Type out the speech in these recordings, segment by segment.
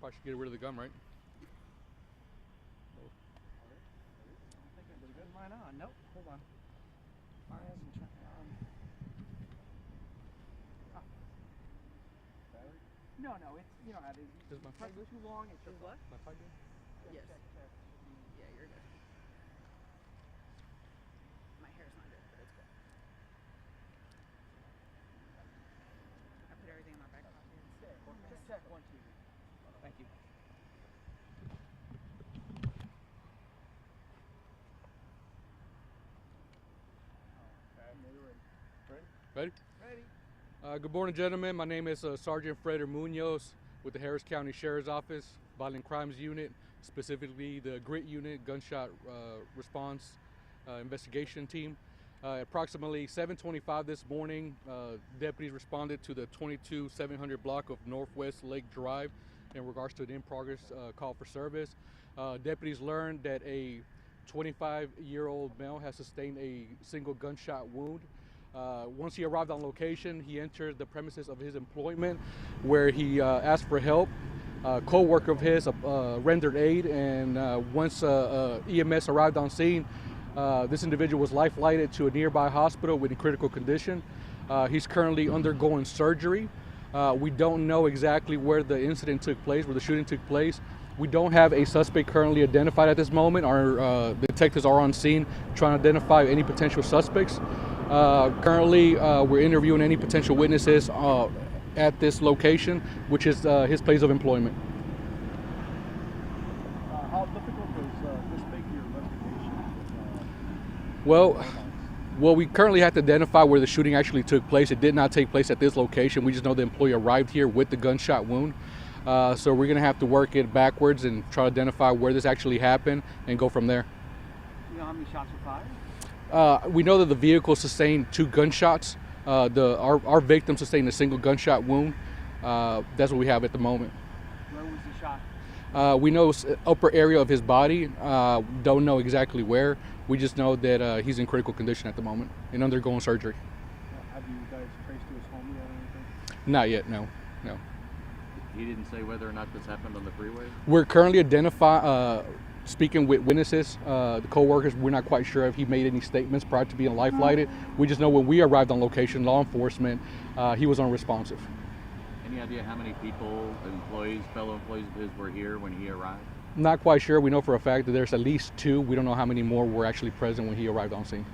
Probably should get rid of the gum, right? Mine on. Nope. Hold on. Mine hasn't turned on. Oh. No, it's how it is. Is my Press pipe good? too long. It's Is what? My pipe good? Yes. Check. Yeah, you're good. My hair's not good, but it's good. I put everything in my back pocket. Just check 1, 2. Thank you. Ready? Ready. Good morning, gentlemen. My name is Sergeant Freder Munoz with the Harris County Sheriff's Office, Violent Crimes Unit, specifically the GRIT Unit, Gunshot Response Investigation Team. Approximately 7:25 this morning, deputies responded to the 22700 block of Northwest Lake Drive in regards to an in-progress call for service. Deputies learned that a 25-year-old male has sustained a single gunshot wound. Once he arrived on location, he entered the premises of his employment where he asked for help. A co-worker of his rendered aid, and once EMS arrived on scene, this individual was life-flighted to a nearby hospital with a critical condition. He's currently undergoing surgery. We don't know exactly where the incident took place, where the shooting took place. We don't have a suspect currently identified at this moment. Our detectives are on scene trying to identify any potential suspects. Currently, we're interviewing any potential witnesses at this location, which is his place of employment. How difficult was this making your investigation? Well, we currently have to identify where the shooting actually took place. It did not take place at this location. We just know the employee arrived here with the gunshot wound. So we're going to have to work it backwards and try to identify where this actually happened and go from there. You know how many shots were fired? We know that the vehicle sustained 2 gunshots. Our victim sustained a single gunshot wound. That's what we have at the moment. Where was the shot? We know upper area of his body. Don't know exactly where. We just know that he's in critical condition at the moment and undergoing surgery. Have you guys traced to his home yet or anything? Not yet, no. He didn't say whether or not this happened on the freeway? We're currently speaking with witnesses, the co-workers. We're not quite sure if he made any statements prior to being life-flighted. We just know when we arrived on location, law enforcement, he was unresponsive. Any idea how many people, employees, fellow employees of his were here when he arrived? Not quite sure. We know for a fact that there's at least 2. We don't know how many more were actually present when he arrived on scene.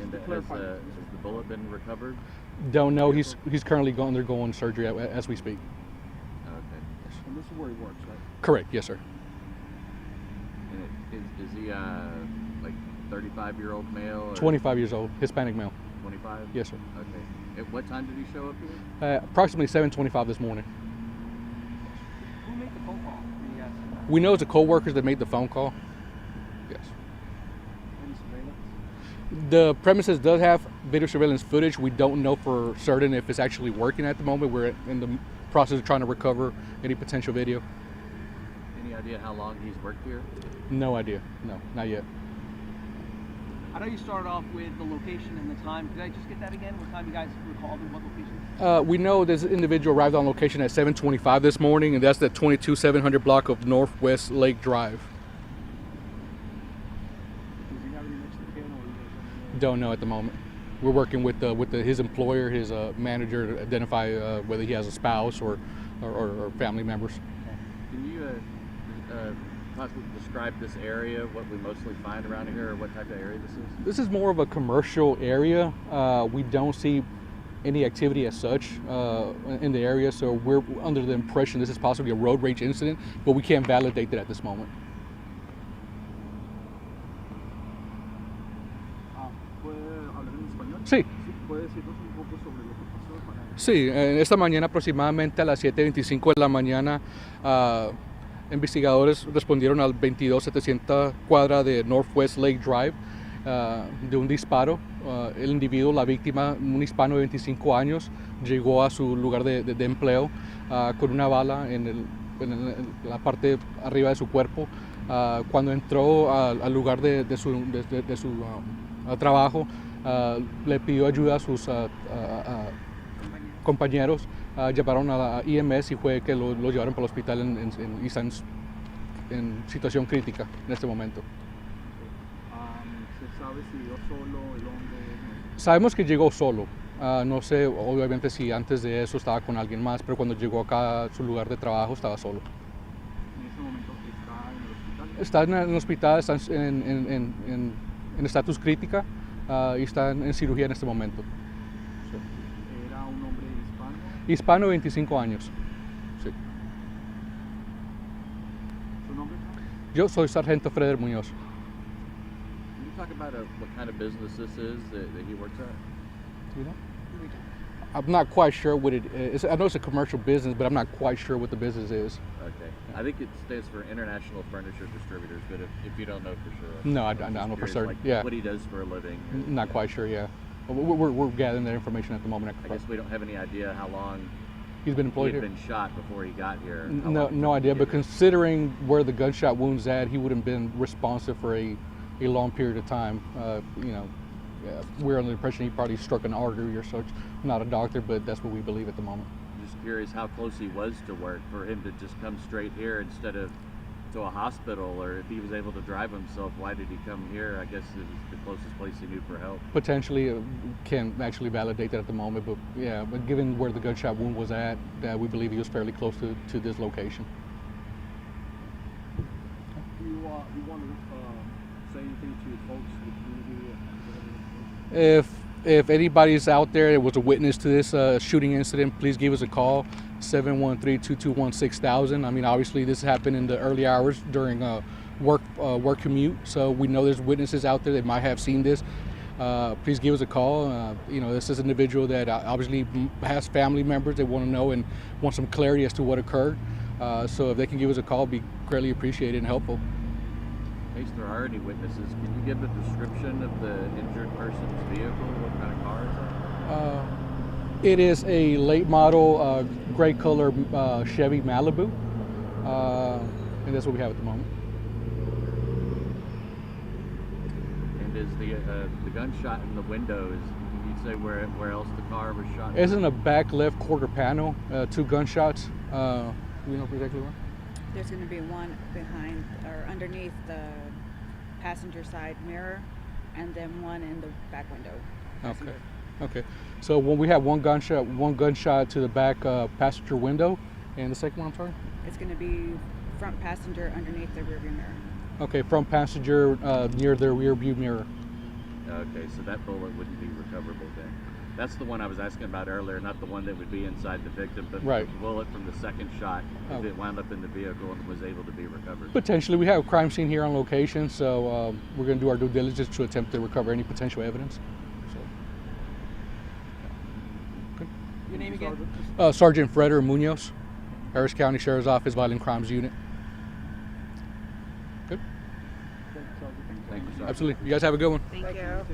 And has the bullet been recovered? Don't know. He's currently undergoing surgery as we speak. Okay. And this is where he works, right? Correct. Yes, sir. And is he like 35-year-old male? 25 years old, Hispanic male. 25? Yes, sir. Okay. At what time did he show up here? Approximately 7:25 this morning. Who made the phone call? We know it's the co-workers that made the phone call. Yes. Any surveillance? The premises does have video surveillance footage. We don't know for certain if it's actually working at the moment. We're in the process of trying to recover any potential video. Any idea how long he's worked here? No idea. No, not yet. I know you started off with the location and the time. Could I just get that again? What time you guys recalled and what location? We know this individual arrived on location at 7:25 this morning, and that's the 22700 block of Northwest Lake Drive. Does he have any Mexican or you guys Don't know at the moment. We're working with his employer, his manager, to identify whether he has a spouse or family members. Can you possibly describe this area, what we mostly find around here, or what type of area this is? This is more of a commercial area. We don't see any activity as such in the area, so we're under the impression this is possibly a road rage incident, but we can't validate that at this moment. ¿Puede hablar en español? Sí. ¿Puede decirnos un poco sobre lo que pasó para... Sí, esta mañana aproximadamente a las 7:25 de la mañana, investigadores respondieron al 22700 cuadra de Northwest Lake Drive de un disparo. El individuo, la víctima, un hispano de 25 años, llegó a su lugar de empleo con una bala en la parte arriba de su cuerpo. Cuando entró al lugar de su trabajo, le pidió ayuda a sus compañeros. Llevaron a la EMS y fue que lo llevaron para el hospital y está en situación crítica en este momento. ¿Se sabe si llegó solo, el hombre? Sabemos que llegó solo. No sé, obviamente, si antes de eso estaba con alguien más, pero cuando llegó acá a su lugar de trabajo estaba solo. En ese momento está en el hospital. Está en el hospital, está en estatus crítica y está en cirugía en este momento. ¿Era un hombre hispano? Hispano, 25 años. Sí. ¿Su nombre? Yo soy Sargento Freder Muñoz. Can you talk about what kind of business this is that he works at? Do you know? I'm not quite sure what it is. I know it's a commercial business, but I'm not quite sure what the business is. Okay. I think it stands for International Furniture Distributors, but if you don't know for sure. No, I I'm don't just know for curious, certain. like, Yeah. what he does for a living. Not quite sure, yeah. We're gathering that information at the moment. I guess we don't have any idea how long He's been he employed had here. been shot before he got here. How No, long it no took him idea, to but get here. considering where the gunshot wound's at, he wouldn't have been responsive for a long period of time. We're under the impression he probably struck an artery or such. I'm not a doctor, but that's what we believe at the moment. Just curious how close he was to work for him to just come straight here instead of to a hospital, or if he was able to drive himself, why did he come here? I guess it was the closest place he knew for help. Potentially can't actually validate that at the moment, but yeah, but given where the gunshot wound was at, we believe he was fairly close to this location. Do you want to say anything to folks in the community? If anybody's out there that was a witness to this shooting incident, please give us a call, 713-221-6000. I mean, obviously this happened in the early hours during work commute, so we know there's witnesses out there that might have seen this. Please give us a call. This is an individual that obviously has family members that want to know and want some clarity as to what occurred. So if they can give us a call, it'd be greatly appreciated and helpful. In case there are any witnesses, can you give a description of the injured person's vehicle? What kind of car is that? It is a late model gray color Chevy Malibu, and that's what we have at the moment. And is the gunshot in the windows? Can you say where else the car was shot? It's in the back left quarter panel, 2 gunshots. Do we know exactly where? There's going to be one behind or underneath the passenger side mirror, and then one in the back window. Okay. So when we have one gunshot to the back passenger window, and the second one, I'm sorry? It's going to be front passenger underneath the rearview mirror. Okay, front passenger near their rear view mirror. Okay, so that bullet wouldn't be recoverable then. That's the one I was asking about earlier, not the one that would be inside the victim, but Right. the bullet from the second shot, if Oh. it wound up in the vehicle and was able to be recovered. Potentially, we have a crime scene here on location, so we're going to do our due diligence to attempt to recover any potential evidence. Your name again? Sergeant Freder Munoz, Harris County Sheriff's Office, Violent Crimes Unit. Good. Thank you, sir. Absolutely. You guys have a good one. Thank you.